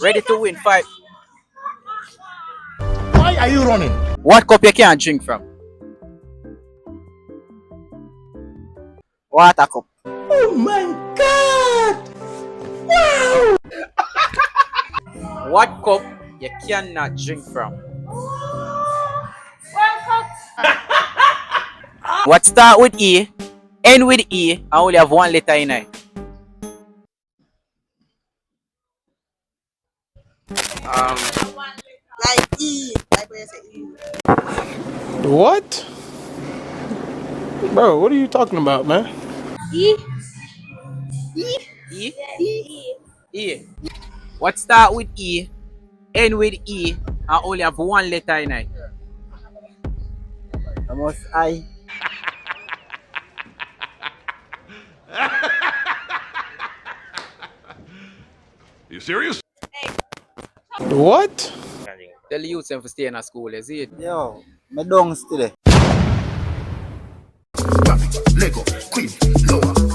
Ready to win fight. Why are you running? What cup you can't drink from? Water cup. Oh my God! What cup you cannot drink from? What start with E, end with E, and only have one letter in it? Like E. Like when you say E. What? Bro, what are you talking about, man? E. E? E. E. What start with E, end with E, and only have one letter in it? Almost I. You serious? What? Tell the youth to stay in a school, is it? Yo, me down still. Lego, Queen, Lower.